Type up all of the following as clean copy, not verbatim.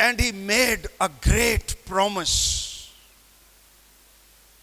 and he made a great promise।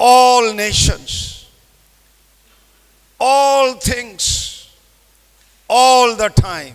all nations, all things, all the time,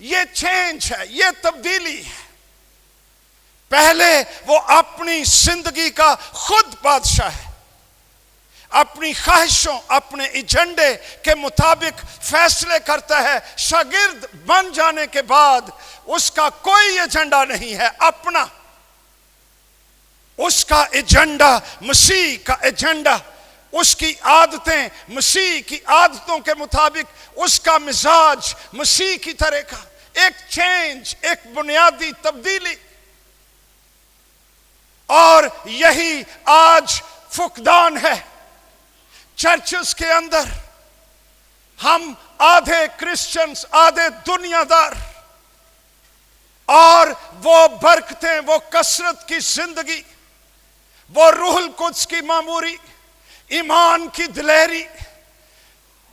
یہ change ہے، یہ تبدیلی ہے۔ پہلے وہ اپنی زندگی کا خود بادشاہ ہے، اپنی خواہشوں، اپنے ایجنڈے کے مطابق فیصلے کرتا ہے۔ شاگرد بن جانے کے بعد اس کا کوئی ایجنڈا نہیں ہے اپنا، اس کا ایجنڈا مسیح کا ایجنڈا، اس کی عادتیں مسیح کی عادتوں کے مطابق، اس کا مزاج مسیح کی طرح کا۔ ایک چینج، ایک بنیادی تبدیلی۔ اور یہی آج فقدان ہے چرچز کے اندر۔ ہم آدھے کرسچنز، آدھے دنیا دار، اور وہ برکتیں، وہ کثرت کی زندگی، وہ روح القدس کی معموری، ایمان کی دلیری،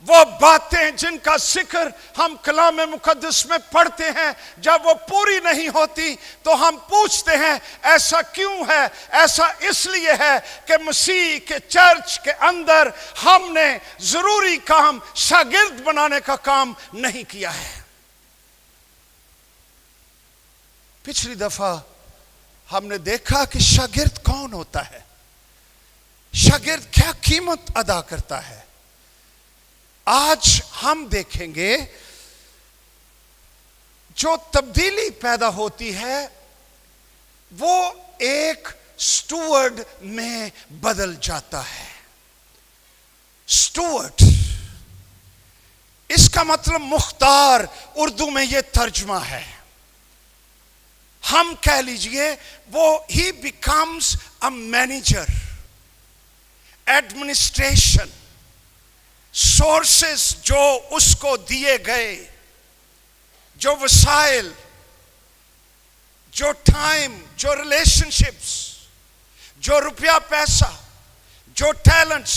وہ باتیں جن کا ذکر ہم کلام مقدس میں پڑھتے ہیں، جب وہ پوری نہیں ہوتی تو ہم پوچھتے ہیں ایسا کیوں ہے؟ ایسا اس لیے ہے کہ مسیح کے چرچ کے اندر ہم نے ضروری کام، شاگرد بنانے کا کام نہیں کیا ہے۔ پچھلی دفعہ ہم نے دیکھا کہ شاگرد کون ہوتا ہے، شاگرد کیا قیمت ادا کرتا ہے۔ آج ہم دیکھیں گے جو تبدیلی پیدا ہوتی ہے وہ ایک سٹوورڈ میں بدل جاتا ہے۔ سٹوورڈ، اس کا مطلب مختار، اردو میں یہ ترجمہ ہے۔ ہم کہہ لیجئے وہ he becomes a manager, administration, sources جو اس کو دیے گئے، جو وسائل، جو ٹائم، جو ریلیشن شپس، جو روپیہ پیسہ، جو ٹیلنٹس،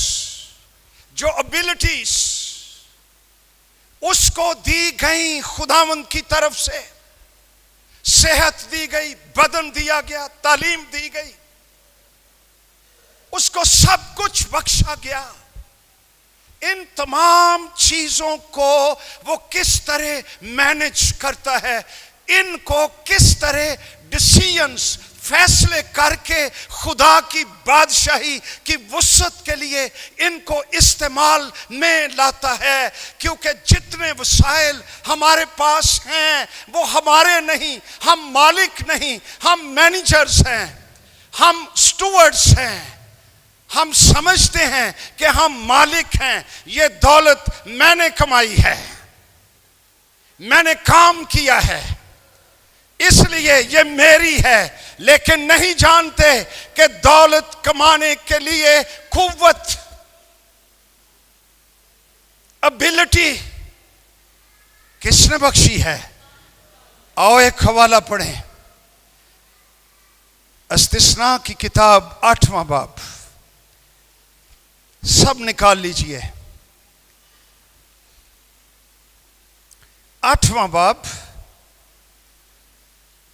جو ابیلٹیز اس کو دی گئی خداوند کی طرف سے، صحت دی گئی، بدن دیا گیا، تعلیم دی گئی، اس کو سب کچھ بخشا گیا۔ ان تمام چیزوں کو وہ کس طرح مینج کرتا ہے، ان کو کس طرح ڈیسیژنز، فیصلے کر کے خدا کی بادشاہی کی وسعت کے لیے ان کو استعمال میں لاتا ہے۔ کیونکہ جتنے وسائل ہمارے پاس ہیں وہ ہمارے نہیں، ہم مالک نہیں، ہم مینیجرز ہیں، ہم سٹوورڈز ہیں۔ ہم سمجھتے ہیں کہ ہم مالک ہیں، یہ دولت میں نے کمائی ہے، میں نے کام کیا ہے، اس لیے یہ میری ہے، لیکن نہیں جانتے کہ دولت کمانے کے لیے قوت، ابیلٹی کس نے بخشی ہے؟ آؤ ایک حوالہ پڑھیں، استثناء کی کتاب 8واں باب، سب نکال لیجئے، 8واں باب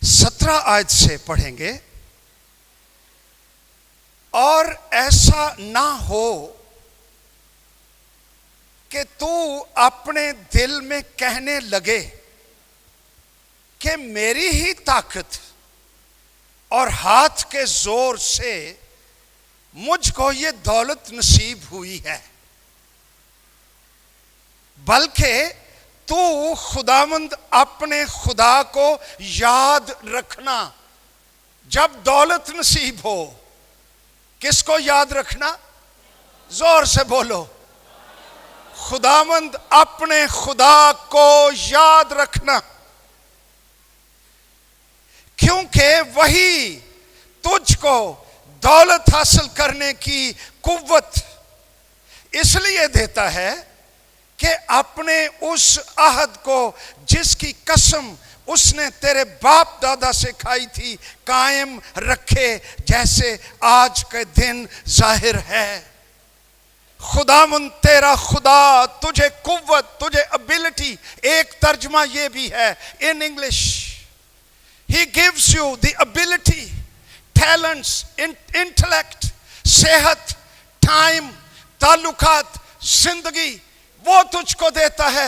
17 آیت سے پڑھیں گے۔ اور ایسا نہ ہو کہ تو اپنے دل میں کہنے لگے کہ میری ہی طاقت اور ہاتھ کے زور سے مجھ کو یہ دولت نصیب ہوئی ہے، بلکہ تو خداوند اپنے خدا کو یاد رکھنا۔ جب دولت نصیب ہو، کس کو یاد رکھنا؟ زور سے بولو، خداوند اپنے خدا کو یاد رکھنا، کیونکہ وہی تجھ کو دولت حاصل کرنے کی قوت اس لیے دیتا ہے کہ اپنے اس عہد کو جس کی قسم اس نے تیرے باپ دادا سے کھائی تھی قائم رکھے، جیسے آج کے دن ظاہر ہے۔ خداوند تیرا خدا تجھے قوت، تجھے ابیلٹی، ایک ترجمہ یہ بھی ہے in English, He gives you the ability, talents, intellect, صحت، ٹائم، تعلقات، زندگی، وہ تجھ کو دیتا ہے،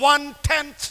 1/10,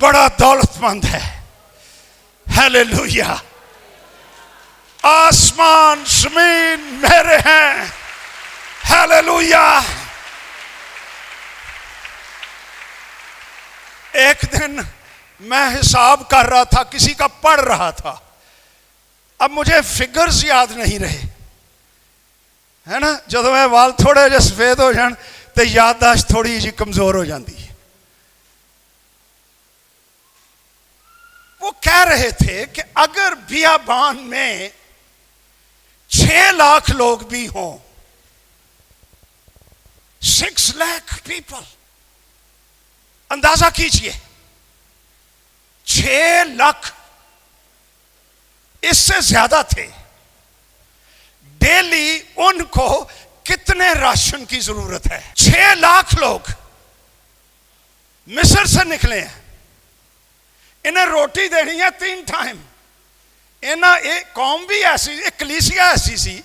بڑا دولت مند ہے. ہیلیلویا. آسمان زمین میرے ہیں. ہیلیلویا. ایک دن میں حساب کر رہا تھا, کسی کا پڑھ رہا تھا. اب مجھے فگرز یاد نہیں رہے, ہے نا. جب میں وال تھوڑے جے سفید ہو جان تو یادداشت تھوڑی جی کمزور ہو جاتی ہے. وہ کہہ رہے تھے کہ اگر بیابان میں 6 لاکھ لوگ بھی ہوں, 6 لاکھ پیپل, اندازہ کیجئے 6 لاکھ, اس سے زیادہ تھے. ڈیلی ان کو کتنے راشن کی ضرورت ہے؟ 6 لاکھ لوگ مصر سے نکلے ہیں, انہیں روٹی دینی ہے 3 ٹائم. ایک قوم بھی ایسی, ایک کلیسیا ایسی سی,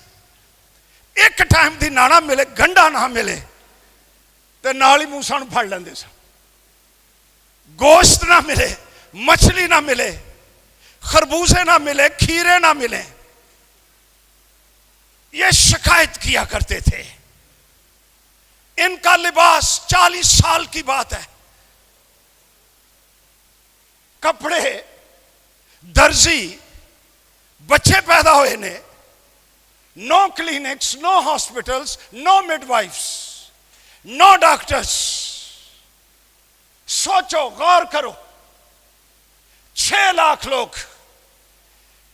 ایک ٹائم دی نانا ملے, گنڈا نہ ملے تو نال ہی موسیٰ نوں پھڑ لیندے سن. گوشت نہ ملے, مچھلی نہ ملے, خربوزے نہ ملے, کھیرے نہ ملے, یہ شکایت کیا کرتے تھے. ان کا لباس 40 سال کی بات ہے, کپڑے, درزی, بچے پیدا ہوئے نے, نو کلینکس, نو ہاسپٹلز, نو مڈ وائفز, نو ڈاکٹرز. سوچو, غور کرو, 6 لاکھ لوگ,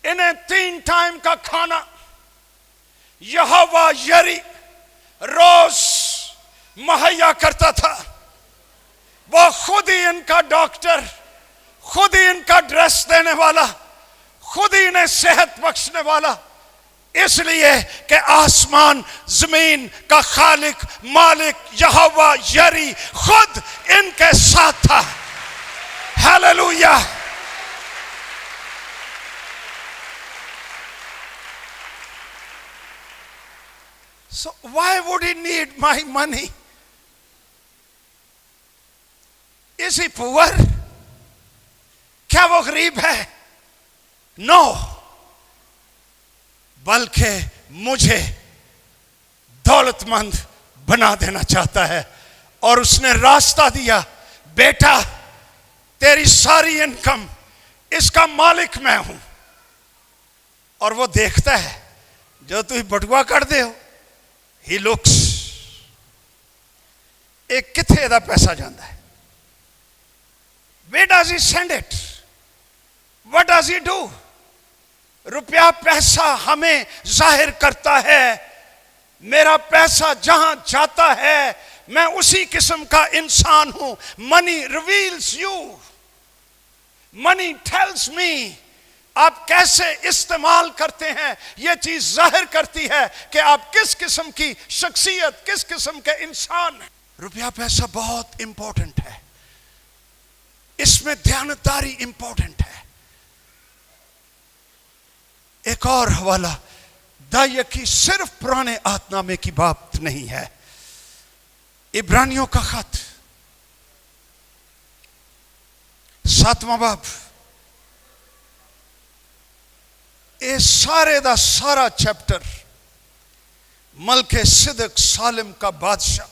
انہیں 3 ٹائم کا کھانا یہوہ یری روز مہیا کرتا تھا. وہ خود ہی ان کا ڈاکٹر, خود ہی ان کا ڈریس دینے والا, خود ہی انہیں صحت بخشنے والا, اس لیے کہ آسمان زمین کا خالق مالک یہوہ یری خود ان کے ساتھ تھا. Hallelujah. So why would he need my money? Is he poor? کیا وہ غریب ہے؟ No. بلکہ مجھے دولت مند بنا دینا چاہتا ہے, اور اس نے راستہ دیا, بیٹا تیری ساری انکم اس کا مالک میں ہوں. اور وہ دیکھتا ہے جو تو بٹوا کر دے ہو. He looks, ایک کتھے دا پیسہ جاندہ ہے. Where does he send it? What does he do? روپیہ پیسہ ہمیں ظاہر کرتا ہے. میرا پیسہ جہاں جاتا ہے میں اسی قسم کا انسان ہوں. Money reveals you. Money tells me آپ کیسے استعمال کرتے ہیں, یہ چیز ظاہر کرتی ہے کہ آپ کس قسم کی شخصیت, کس قسم کے انسان ہیں. روپیہ پیسہ بہت امپورٹنٹ ہے, اس میں دیانتداری امپورٹنٹ ہے. ایک اور حوالہ دائیہ کی صرف پرانے عہد نامے کی بات نہیں ہے, عبرانیوں کا خط 7واں باب, اے سارے دا سارا چیپٹر ملک صدق سالم کا بادشاہ.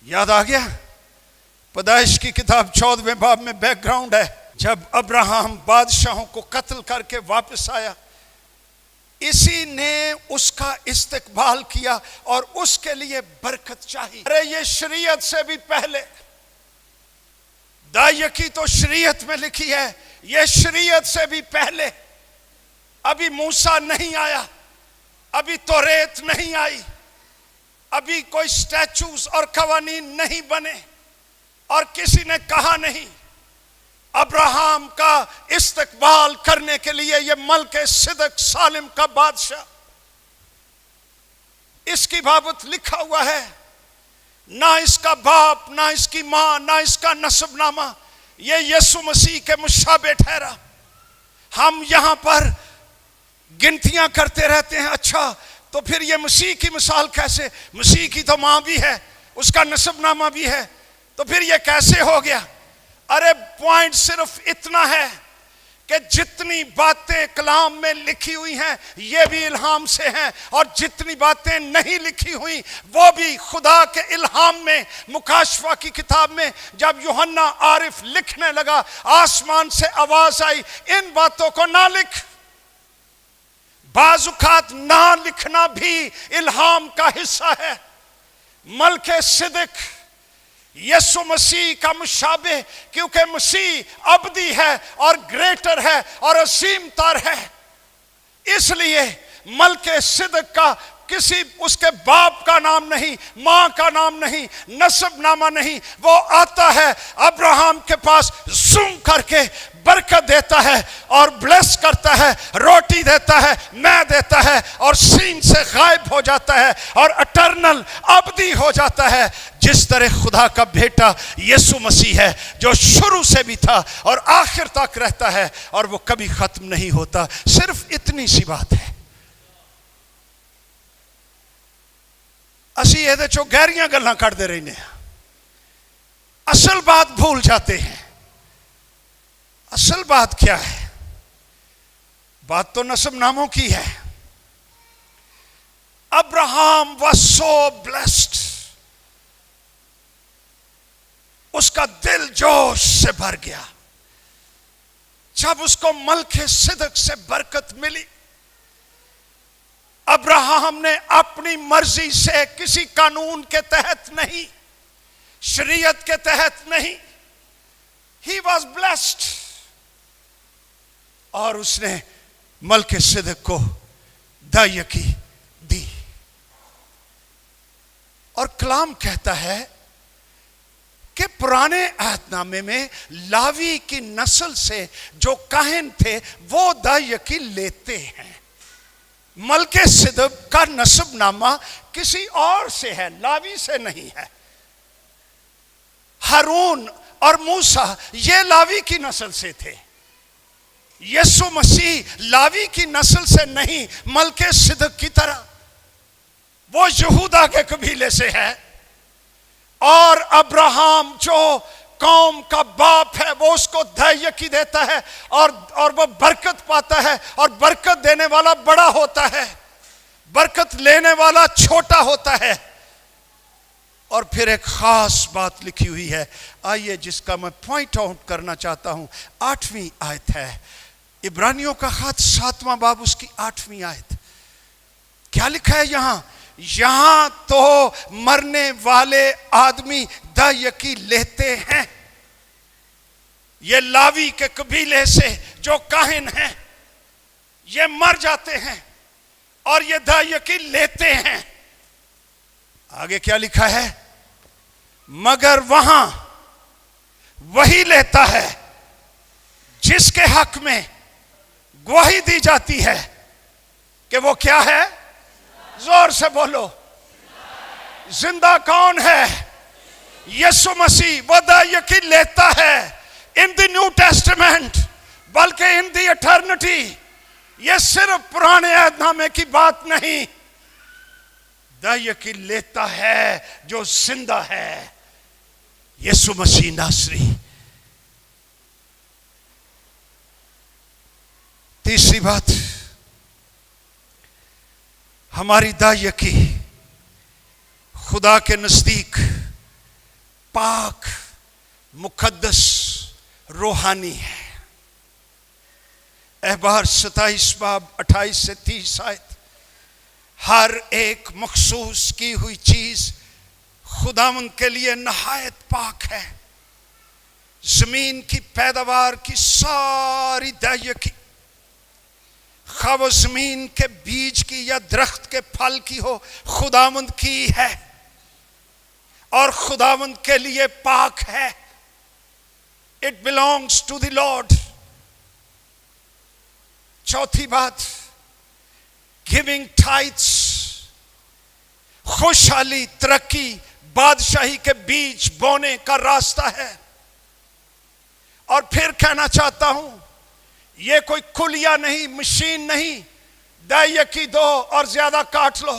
یاد آ گیا؟ پیدائش کی کتاب 14ویں باب میں بیک گراؤنڈ ہے. جب ابراہم بادشاہوں کو قتل کر کے واپس آیا, اسی نے اس کا استقبال کیا اور اس کے لیے برکت چاہی. ارے یہ شریعت سے بھی پہلے, دائیہ کی تو شریعت میں لکھی ہے, یہ شریعت سے بھی پہلے. ابھی موسیٰ نہیں آیا, ابھی توریت نہیں آئی, ابھی کوئی سٹیچوز اور قوانین نہیں بنے, اور کسی نے کہا نہیں. ابراہم کا استقبال کرنے کے لیے یہ ملک صدق سالم کا بادشاہ, اس کی بابت لکھا ہوا ہے. نہ اس کا باپ, نہ اس کی ماں, نہ اس کا نسب نامہ یہ یسوع مسیح کے مشابہ ٹھہرا. ہم یہاں پر گنتیاں کرتے رہتے ہیں. اچھا تو پھر یہ مسیح کی مثال کیسے؟ مسیح کی تو ماں بھی ہے, اس کا نسب نامہ بھی ہے, تو پھر یہ کیسے ہو گیا؟ ارے پوائنٹ صرف اتنا ہے کہ جتنی باتیں کلام میں لکھی ہوئی ہیں یہ بھی الہام سے ہیں، اور جتنی باتیں نہیں لکھی ہوئی وہ بھی خدا کے الہام میں۔ مکاشفہ کی کتاب میں جب یوحنا عارف لکھنے لگا، آسمان سے آواز آئی، ان باتوں کو نہ لکھ۔ بعض اوقات نہ لکھنا بھی الہام کا حصہ ہے۔ ملک صدق یسوع مسیح کا مشابہ، کیونکہ مسیح ابدی ہے اور گریٹر ہے اور عظیم تر ہے، اس لیے ملک صدق کا کسی اس کے باپ کا نام نہیں، ماں کا نام نہیں، نسب نامہ نہیں، وہ آتا ہے ابراہم کے پاس، زوم کر کے برکت دیتا ہے اور بلیس کرتا ہے، روٹی دیتا ہے، میں دیتا ہے، اور سین سے غائب ہو جاتا ہے اور اٹرنل ابدی ہو جاتا ہے۔ جس طرح خدا کا بیٹا یسوع مسیح ہے جو شروع سے بھی تھا اور آخر تک رہتا ہے اور وہ کبھی ختم نہیں ہوتا۔ صرف اتنی سی بات ہے۔ اسی یہ چو گہریاں گلاں کرتے رہنے ہیں، اصل بات بھول جاتے ہیں۔ اصل بات کیا ہے؟ بات تو نسب ناموں کی ہے۔ ابراہم was so blessed، اس کا دل جوش سے بھر گیا جب اس کو ملک صدق سے برکت ملی۔ ابراہم نے اپنی مرضی سے، کسی قانون کے تحت نہیں، شریعت کے تحت نہیں، he was blessed، اور اس نے ملک صدق کو دائیکی دی۔ اور کلام کہتا ہے کہ پرانے عہد نامے میں لاوی کی نسل سے جو کاہن تھے وہ دائیکی لیتے ہیں۔ ملک صدق کا نسب نامہ کسی اور سے ہے، لاوی سے نہیں ہے۔ ہارون اور موسیٰ یہ لاوی کی نسل سے تھے، یسوع مسیح لاوی کی نسل سے نہیں، ملک صدق کی طرح وہ یہودا کے قبیلے سے ہے، اور ابراہم جو قوم کا باپ ہے وہ اس کو دائیکی دیتا ہے اور وہ برکت پاتا ہے، اور برکت دینے والا بڑا ہوتا ہے، برکت لینے والا چھوٹا ہوتا ہے۔ اور پھر ایک خاص بات لکھی ہوئی ہے، آئیے جس کا میں پوائنٹ آؤٹ کرنا چاہتا ہوں۔ 8ویں آیت ہے، عبرانیوں کا خط 7واں باب اس کی 8ویں آیت۔ کیا لکھا ہے یہاں؟ یہاں تو مرنے والے آدمی دائیکی لیتے ہیں۔ یہ لاوی کے قبیلے سے جو کاہن ہیں یہ مر جاتے ہیں اور یہ دائیکی لیتے ہیں۔ آگے کیا لکھا ہے؟ مگر وہاں وہی لیتا ہے جس کے حق میں گواہی دی جاتی ہے کہ وہ کیا ہے؟ زور سے بولو، زندہ کون ہے؟ یسوع مسیح۔ وہ دائیکی لیتا ہے ان دی نیو ٹیسٹمنٹ، بلکہ ان دی ایٹرنٹی۔ یہ صرف پرانے عہد نامے کی بات نہیں، دائیکی لیتا ہے جو زندہ ہے، یسوع مسیح ناصری۔ تیسری بات، ہماری دائیکی خدا کے نزدیک پاک، مقدس، روحانی ہے۔ احبار 27 باب 28 سے 30 آیت۔ ہر ایک مخصوص کی ہوئی چیز خداوند کے لیے نہایت پاک ہے۔ زمین کی پیداوار کی ساری دائیکی، خواہ وہ زمین کے بیج کی یا درخت کے پھل کی ہو، خداوند کی ہے اور خداوند کے لیے پاک ہے۔ It belongs to the Lord۔ چوتھی بات، giving tithes، خوشحالی، ترقی، بادشاہی کے بیج بونے کا راستہ ہے۔ اور پھر کہنا چاہتا ہوں، یہ کوئی کلیہ نہیں، مشین نہیں، دائیکی دو اور زیادہ کاٹ لو۔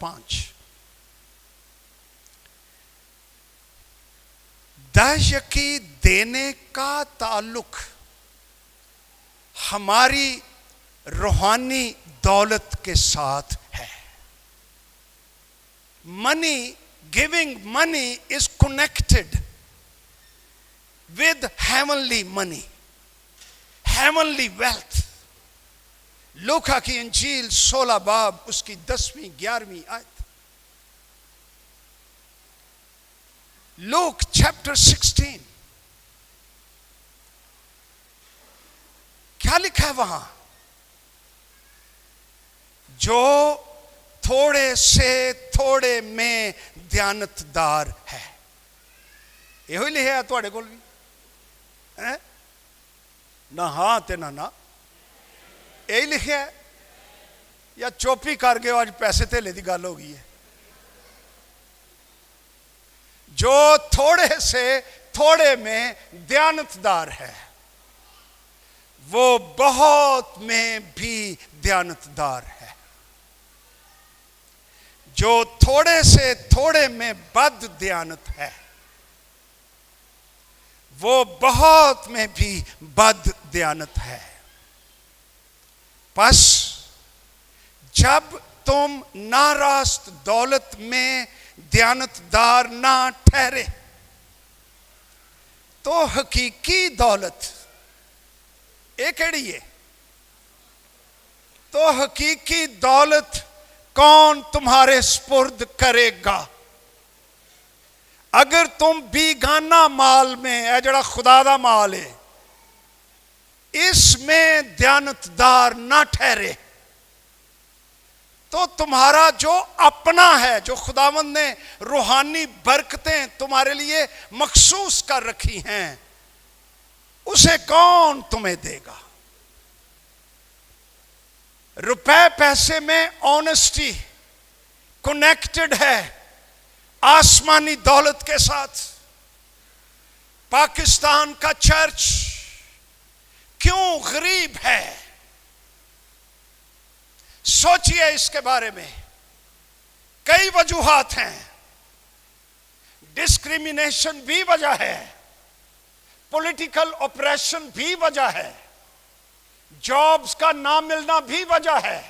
5, دہشکی دینے کا تعلق ہماری روحانی دولت کے ساتھ ہے. منی, giving money is connected with heavenly money, heavenly wealth. لوکا کی انجیل 16 باب اس کی 10ویں 11ویں آیت. Luke chapter 16 کیا لکھا ہے وہاں؟ جو تھوڑے سے تھوڑے میں دیانتدار ہے. یہ ہوئی لکھا ہے تھوڑے کول بھی نہ ہاں تے نہ نہ یہی لکھا ہے یا چوپی کر گئے آج پیسے تھیلے دی گل ہو گئی ہے؟ جو تھوڑے سے تھوڑے میں دیانتدار ہے وہ بہت میں بھی دیانتدار ہے. جو تھوڑے سے تھوڑے میں بد دیانت ہے وہ بہت میں بھی بد دیانت ہے. پس جب تم ناراست دولت میں دیانتدار نہ ٹھہرے تو حقیقی دولت ایک کیڑی ہے؟ تو حقیقی دولت کون تمہارے سپرد کرے گا؟ اگر تم بیگانہ مال میں اے جڑا خدا دا مال ہے اس میں دیانتدار نہ ٹھہرے تو تمہارا جو اپنا ہے، جو خداوند نے روحانی برکتیں تمہارے لیے مخصوص کر رکھی ہیں، اسے کون تمہیں دے گا؟ روپے پیسے میں آنیسٹی کنیکٹڈ ہے آسمانی دولت کے ساتھ. پاکستان کا چرچ کیوں غریب ہے؟ سوچئے اس کے بارے میں. کئی وجوہات ہیں. ڈسکریمنیشن بھی وجہ ہے، پولیٹیکل اپریشن بھی وجہ ہے، جابز کا نہ ملنا بھی وجہ ہے،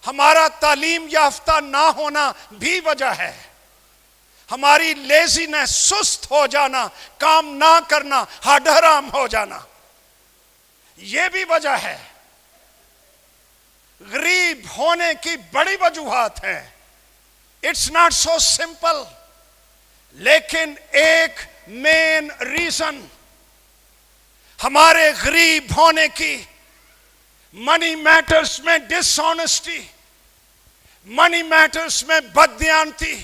ہمارا تعلیم یافتہ نہ ہونا بھی وجہ ہے، ہماری لیزینس، سست ہو جانا، کام نہ کرنا، ہڈ حرام ہو جانا، یہ بھی وجہ ہے. غریب ہونے کی بڑی وجوہات ہیں. It's not so simple. لیکن ایک مین ریزن ہمارے غریب ہونے کی، منی میٹرز میں ڈس آنیسٹی، منی میٹرز میں بددیانتی،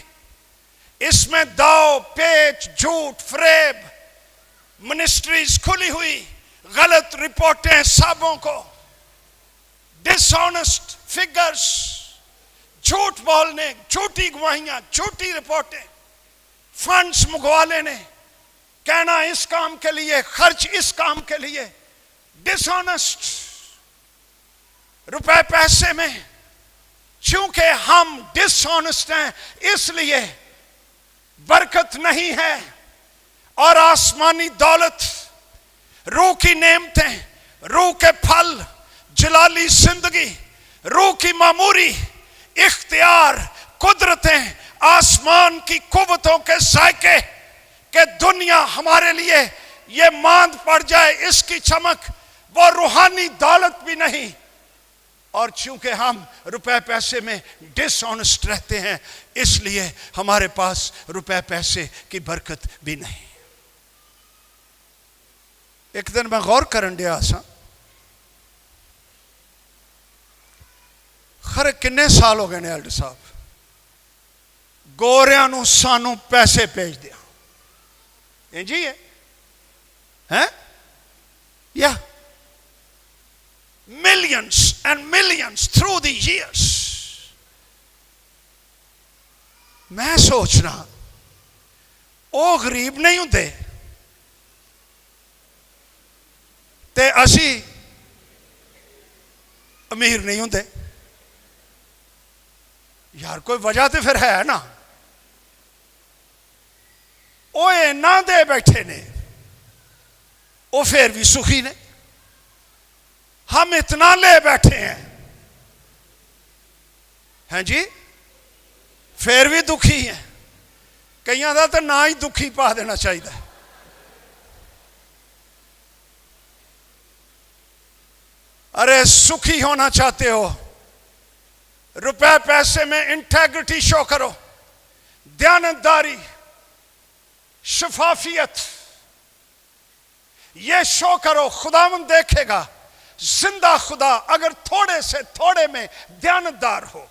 اس میں داؤ پیچ، جھوٹ، فریب، منسٹریز کھلی ہوئی، غلط رپورٹیں سابوں کو، ڈس آنیسٹ فگرز، جھوٹ بولنے، جھوٹی گواہیاں، جھوٹی رپورٹیں، فنڈز منگوا لینے، کہنا اس کام کے لیے، خرچ اس کام کے لیے، ڈس آنیسٹ. روپے پیسے میں چونکہ ہم ڈس آنیسٹ ہیں اس لیے برکت نہیں ہے، اور آسمانی دولت، روح کی نعمتیں، روح کے پھل، جلالی زندگی، روح کی معموری، اختیار، قدرتیں، آسمان کی قوتوں کے ذائقے کہ دنیا ہمارے لیے یہ ماند پڑ جائے اس کی چمک، وہ روحانی دولت بھی نہیں. اور چونکہ ہم روپے پیسے میں ڈس آنیسٹ رہتے ہیں اس لیے ہمارے پاس روپے پیسے کی برکت بھی نہیں. ایک دن میں غور کرن دیا سا، خرے کنے سال ہو گئے نے ایلڈر صاحب گوریاں نو سانو پیسے بھیج دیا جی ہے یا millions and millions through the years. میں سوچنا او غریب نہیں ہوندے تے اسی امیر نہیں ہوندے یار، کوئی وجہ تو پھر ہے نا. وہ اینا دے بیٹھے نے، وہ پھر بھی سخی نے. ہم اتنا لے بیٹھے ہیں، ہیں جی، پھر بھی دکھی ہیں. کئی دا تو نہ ہی دکھی پا دینا چاہیے. ارے سکھی ہونا چاہتے ہو، روپے پیسے میں انٹیگریٹی شو کرو، دیانتداری، شفافیت، یہ شو کرو. خداوند دیکھے گا. زندہ خدا اگر تھوڑے سے تھوڑے میں دیانتدار ہو.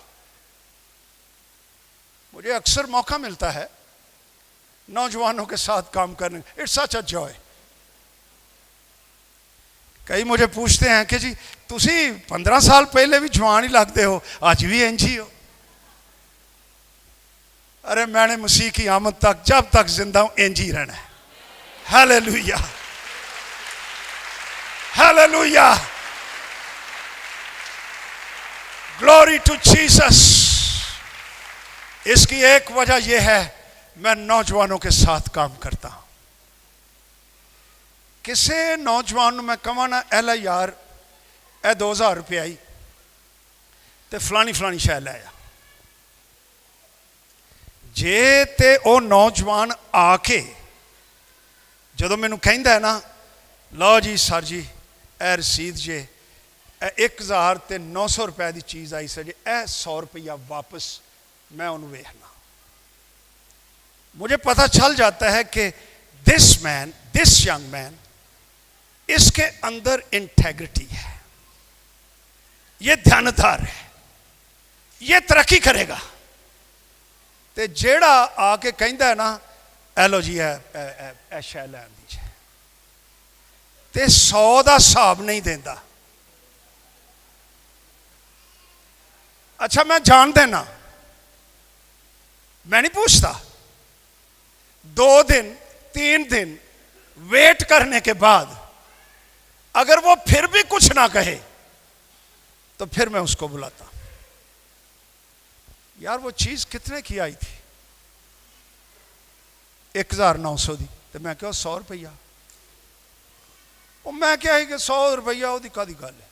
مجھے اکثر موقع ملتا ہے نوجوانوں کے ساتھ کام کرنے. It's such a joy. کئی مجھے پوچھتے ہیں کہ جی تسی 15 سال پہلے بھی جوان ہی لگتے ہو، آج بھی انجی ہو. ارے میں نے مسیح کی آمد تک جب تک زندہ ہوں انجی رہنا ہے. Hallelujah, hallelujah, glory to Jesus. اس کی ایک وجہ یہ ہے میں نوجوانوں کے ساتھ کام کرتا ہوں. کسی نوجوان میں کہاں نا ایلا یار اے 2000 روپے آئی تے فلانی فلانی شے لے آیا. جے تے او نوجوان آ کے جدو مینوں کہندا ہے نا لو جی سر جی اے رسید جے اے 1900 روپے دی چیز آئی سر جی اے 100 روپیہ واپس، میں انہوں ویکھنا. مجھے پتہ چل جاتا ہے کہ دس ینگ مین اس کے اندر انٹیگریٹی ہے، یہ دیانتدار ہے، یہ ترقی کرے گا. تے جیڑا آ کے کہندا ہے نا اے لو جی اے شے لین دیجیے تے 100 دا حساب نہیں دیندا. اچھا میں جان دینا، میں نہیں پوچھتا. 2 دن 3 دن ویٹ کرنے کے بعد اگر وہ پھر بھی کچھ نہ کہے تو پھر میں اس کو بلاتا. یار وہ چیز کتنے کی آئی تھی؟ 1900 دی. تو میں کہا 100 روپیہ. وہ میں کیا ہے کہ 100 روپیہ وہ دی کدی گل ہے.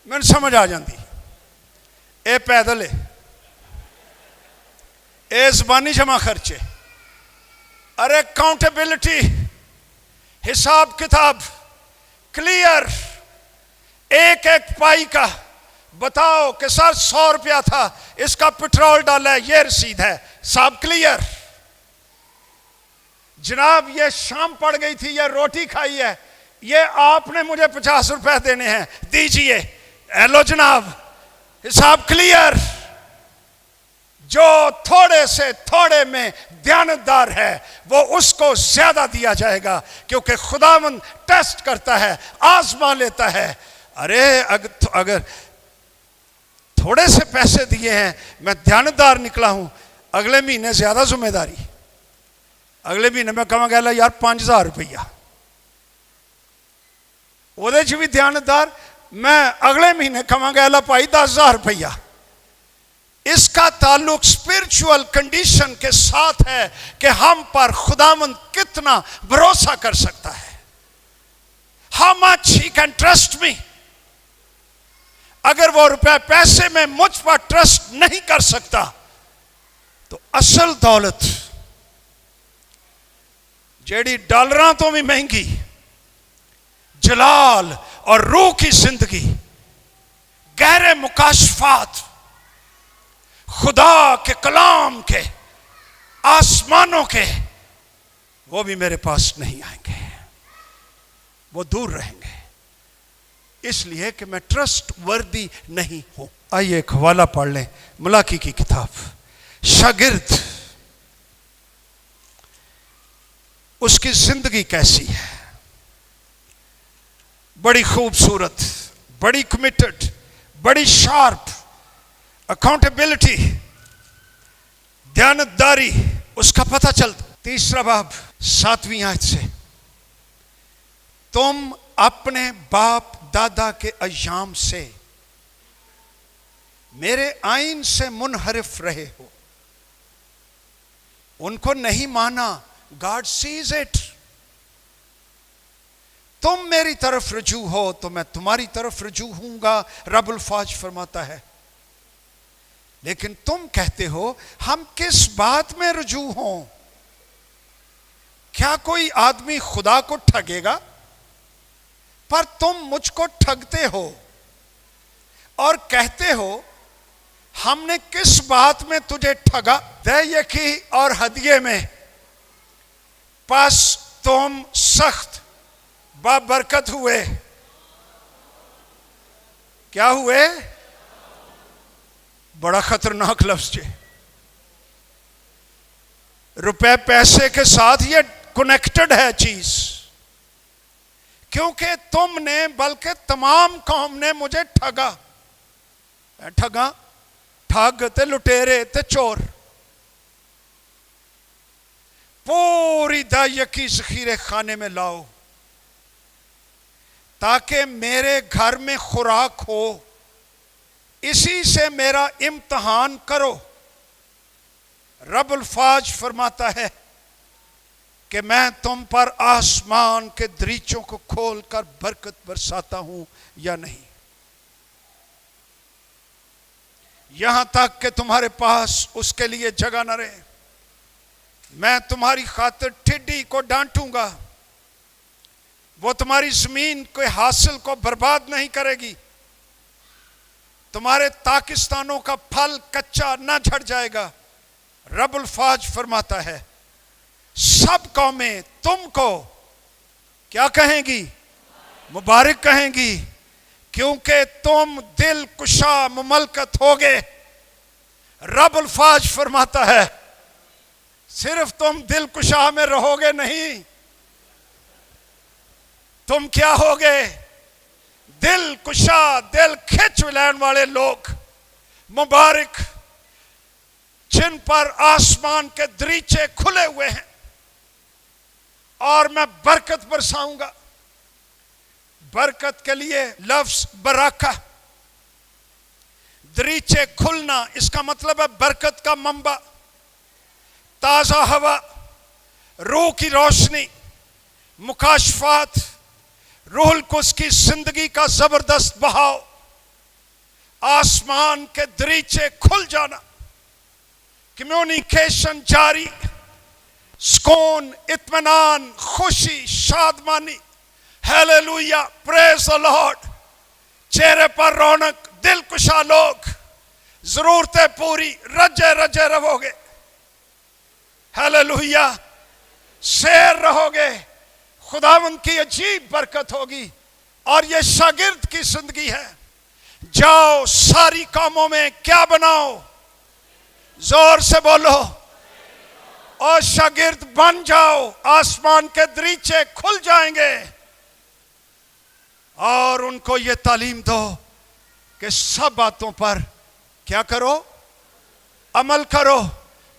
میں سمجھ آ جاندی اے پیدل ہے، اے زبانی جمع خرچے. ارے اکاؤنٹیبلٹی، حساب کتاب کلیئر، ایک ایک پائی کا بتاؤ کہ سر 100 روپیہ تھا، اس کا پٹرول ڈالا ہے، یہ رسید ہے، سب کلیئر. جناب یہ شام پڑ گئی تھی، یہ روٹی کھائی ہے، یہ آپ نے مجھے 50 روپے دینے ہیں، دیجئے. ہیلو جناب، حساب کلیئر. جو تھوڑے سے تھوڑے میں دیانتدار ہے وہ اس کو زیادہ دیا جائے گا، کیونکہ خداوند ٹیسٹ کرتا ہے، آزما لیتا ہے. ارے اگر تھوڑے سے پیسے دیے ہیں، میں دیانتدار نکلا ہوں، اگلے مہینے زیادہ ذمہ داری، اگلے مہینے میں کہاں گا یار 5000 روپیہ، وہ دے بھی دیانتدار. میں اگلے مہینے کہاں گا پائی 10000 روپیہ. اس کا تعلق اسپرچول کنڈیشن کے ساتھ ہے کہ ہم پر خداوند کتنا بھروسہ کر سکتا ہے. How much he can trust me. اگر وہ روپے پیسے میں مجھ پر ٹرسٹ نہیں کر سکتا تو اصل دولت جیڑی ڈالراں تو بھی مہنگی، جلال اور روح کی زندگی، گہرے مکاشفات، خدا کے کلام کے، آسمانوں کے، وہ بھی میرے پاس نہیں آئیں گے، وہ دور رہیں گے، اس لیے کہ میں ٹرسٹ وردی نہیں ہوں. آئیے ایک حوالہ پڑھ لیں، ملاکی کی کتاب. شاگرد اس کی زندگی کیسی ہے؟ بڑی خوبصورت، بڑی کمیٹڈ، بڑی شارپ، اکاؤنٹیبلٹی، دیانتداری اس کا پتہ چلتا. 3 باب 7ویں آیت سے، تم اپنے باپ دادا کے ایام سے میرے آئین سے منحرف رہے ہو. ان کو نہیں مانا. God sees it. تم میری طرف رجوع ہو تو میں تمہاری طرف رجوع ہوں گا، رب الفاظ فرماتا ہے. لیکن تم کہتے ہو ہم کس بات میں رجوع ہوں؟ کیا کوئی آدمی خدا کو ٹھگے گا؟ پر تم مجھ کو ٹھگتے ہو اور کہتے ہو ہم نے کس بات میں تجھے ٹھگا؟ دے یکی اور ہدیے میں، پس تم سخت بابرکت ہوئے. کیا ہوئے؟ بڑا خطرناک لفظ ہے. روپے پیسے کے ساتھ یہ کنیکٹڈ ہے چیز، کیونکہ تم نے بلکہ تمام قوم نے مجھے ٹھگا. ٹھگا، ٹھگ تے لٹیرے تے چور. پوری دائیکی ذخیرے خانے میں لاؤ تاکہ میرے گھر میں خوراک ہو، اسی سے میرا امتحان کرو. رب الفاظ فرماتا ہے کہ میں تم پر آسمان کے دریچوں کو کھول کر برکت برساتا ہوں یا نہیں، یہاں تک کہ تمہارے پاس اس کے لیے جگہ نہ رہے. میں تمہاری خاطر ٹھڈی کو ڈانٹوں گا، وہ تمہاری زمین کے حاصل کو برباد نہیں کرے گی. تمہارے تاکستانوں کا پھل کچا نہ جھڑ جائے گا. رب الفاظ فرماتا ہے سب قومیں تم کو کیا کہیں گی؟ مبارک کہیں گی، کیونکہ تم دل کشا مملکت ہوگے. رب الفاظ فرماتا ہے صرف تم دل کشا میں رہو گے نہیں، تم کیا ہوگے؟ دل کشا، دل کھچ لین والے لوگ. مبارک جن پر آسمان کے دریچے کھلے ہوئے ہیں اور میں برکت برساؤں گا. برکت کے لیے لفظ براکہ، دریچے کھلنا، اس کا مطلب ہے برکت کا منبع، تازہ ہوا، روح کی روشنی، مکاشفات، روح القدس کی زندگی کا زبردست بہاؤ، آسمان کے دریچے کھل جانا، کمیونیکیشن جاری، سکون، اطمینان، خوشی، شادمانی. ہیلیلویا، پریز دی لارڈ. چہرے پر رونق، دل کشا لوگ، ضرورتیں پوری، رجے رجے رہو گے. ہیلیلویا، سیر رہو گے. خداوند کی عجیب برکت ہوگی. اور یہ شاگرد کی زندگی ہے. جاؤ ساری کاموں میں کیا بناؤ؟ زور سے بولو، اور شاگرد بن جاؤ. آسمان کے دریچے کھل جائیں گے. اور ان کو یہ تعلیم دو کہ سب باتوں پر کیا کرو؟ عمل کرو.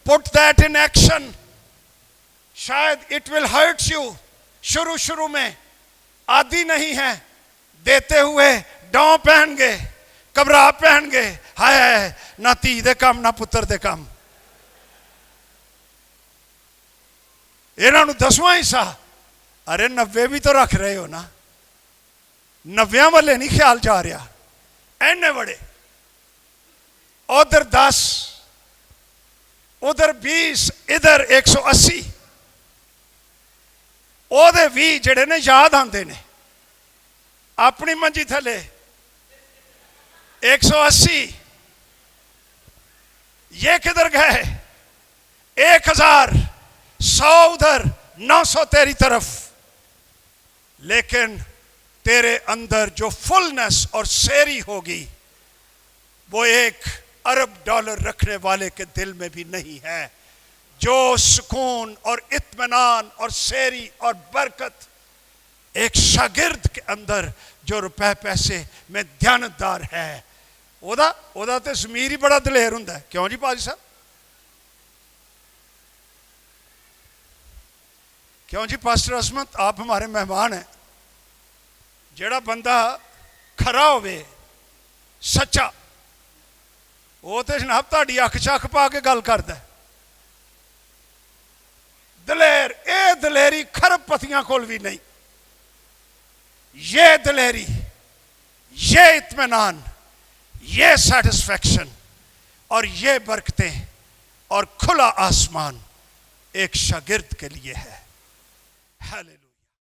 Put that in action. شاید it will hurt you. شروع میں عادی نہیں ہے، دیتے ہوئے ڈاؤں پہن گے، کبرا پہن گے، ہائے نہ تھی دے کم نہ پتر دے کم. انہوں 10واں حصہ، ارے 90 بھی تو رکھ رہے ہو نا، 90 والے نہیں خیال جا رہا. اینے بڑے، ادھر 10، ادھر 20، ادھر 180. او دے 20 جڑے نے یاد آندے نے اپنی منجی تھلے 180. یہ کدھر گئے؟ 1000، 100 ادھر، 900 تیری طرف. لیکن تیرے اندر جو فلنس اور سیری ہوگی وہ $1 ارب رکھنے والے کے دل میں بھی نہیں ہے. جو سکون اور اطمینان اور سیری اور برکت ایک شاگرد کے اندر جو روپے پیسے میں دیانتدار ہے، اودا تے ضمیر ہی بڑا دلیر ہوندا ہے. کیوں جی پاجی صاحب؟ کیوں جی پاسٹر عظمت آپ ہمارے مہمان ہیں. جڑا بندہ کھرا ہوئے سچا، وہ تے جناب تہاڈی اکھ چکھ پا کے گل کردا ہے. دلیر اے دلیری کھرب پتیاں کول بھی نہیں. یہ دلیری، یہ اطمینان، یہ سیٹسفیکشن اور یہ برکتیں اور کھلا آسمان ایک شاگرد کے لیے ہے. ہیلیلویا.